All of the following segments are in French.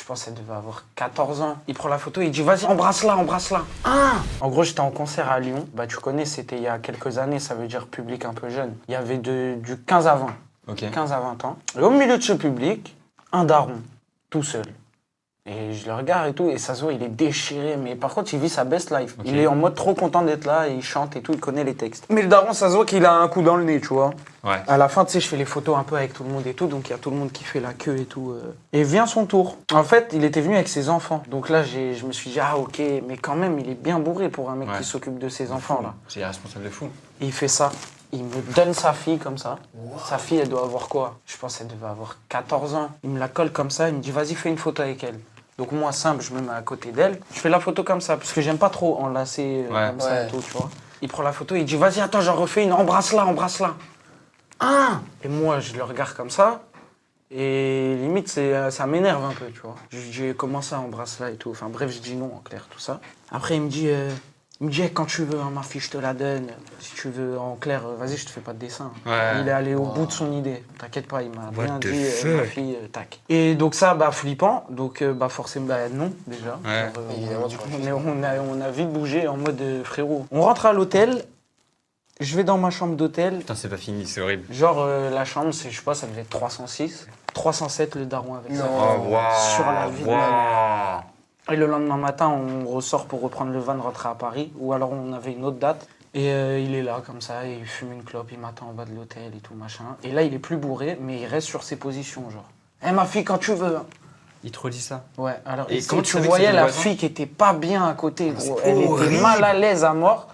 pense qu'elle devait avoir 14 ans. Il prend la photo, il dit vas-y, embrasse-la, embrasse-la. Ah. En gros, j'étais en concert à Lyon. Bah, tu connais, c'était il y a quelques années, ça veut dire public un peu jeune. Il y avait du 15 à 20. Ok. 15 à 20 ans. Et au milieu de ce public, un daron, tout seul. Et je le regarde et tout, et ça se voit, il est déchiré. Mais par contre, il vit sa best life. Ok. Il est en mode trop content d'être là, et il chante et tout, il connaît les textes. Mais le daron, ça se voit qu'il a un coup dans le nez, tu vois. Ouais. À la fin, tu sais, je fais les photos un peu avec tout le monde et tout, donc il y a tout le monde qui fait la queue et tout. Et vient son tour. En fait, il était venu avec ses enfants. Donc là, je me suis dit, ah ok, mais quand même, il est bien bourré pour un mec Ouais. qui s'occupe de ses enfants, là. C'est irresponsable de fou. Et il fait ça. Il me donne sa fille comme ça. Wow. Sa fille, elle doit avoir quoi? Je pense qu'elle devait avoir 14 ans. Il me la colle comme ça, il me dit, vas-y, fais une photo avec elle. Donc moi, simple, je me mets à côté d'elle. Je fais la photo comme ça, parce que j'aime pas trop enlacer comme ça et tout, tu vois. Il prend la photo, il dit, vas-y, attends, j'en refais une, embrasse-la, embrasse-la. Ah! Et moi, je le regarde comme ça, et limite, ça m'énerve un peu, tu vois. Je dis, comment ça, embrasse-la et tout. Enfin bref, je dis non, en clair, tout ça. Après, il me dit, hey, quand tu veux, hein, ma fille, je te la donne. Si tu veux, en clair, vas-y, je te fais pas de dessin. Ouais. Il est allé au bout de son idée. T'inquiète pas, il m'a bien the dit, fuck? ma fille, tac. Et donc ça, bah, flippant. Donc, bah, forcément, bah, non, déjà. Ouais. Évidemment, tu refais on a vite bougé en mode frérot. On rentre à l'hôtel. Je vais dans ma chambre d'hôtel. Putain, c'est pas fini, c'est horrible. Genre, la chambre, c'est, je sais pas, ça devait être 306. 307, le daron avec ça. Non. Oh, waouh. Sur la vie de ma Et le lendemain matin, on ressort pour reprendre le van, rentrer à Paris. Ou alors on avait une autre date. Et il est là, comme ça, et il fume une clope, il m'attend en bas de l'hôtel et tout, machin. Et là, il est plus bourré, mais il reste sur ses positions, genre. Eh, ma fille, quand tu veux. Il te redit ça. Ouais, alors, Et et comment tu tu savais que voyais c'était la le voisin fille qui était pas bien à côté, gros. c'est Elle était horrible. mal à l'aise à mort.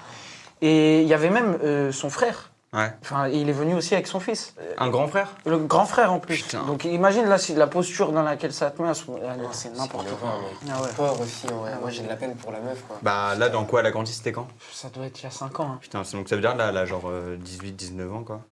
Et il y avait même son frère. Ouais. Enfin, il est venu aussi avec son fils. Un grand frère? Le grand frère en plus. Putain. Donc imagine là, la posture dans laquelle ça te met, ah non, c'est n'importe quoi. Ah ouais. Pauvre fille, ouais. Ah Moi ouais. j'ai de la peine pour la meuf, quoi. Bah là, dans quoi elle a grandi, c'était quand? Ça doit être il y a 5 ans. Hein. Putain, donc ça veut dire là, genre 18-19 ans, quoi.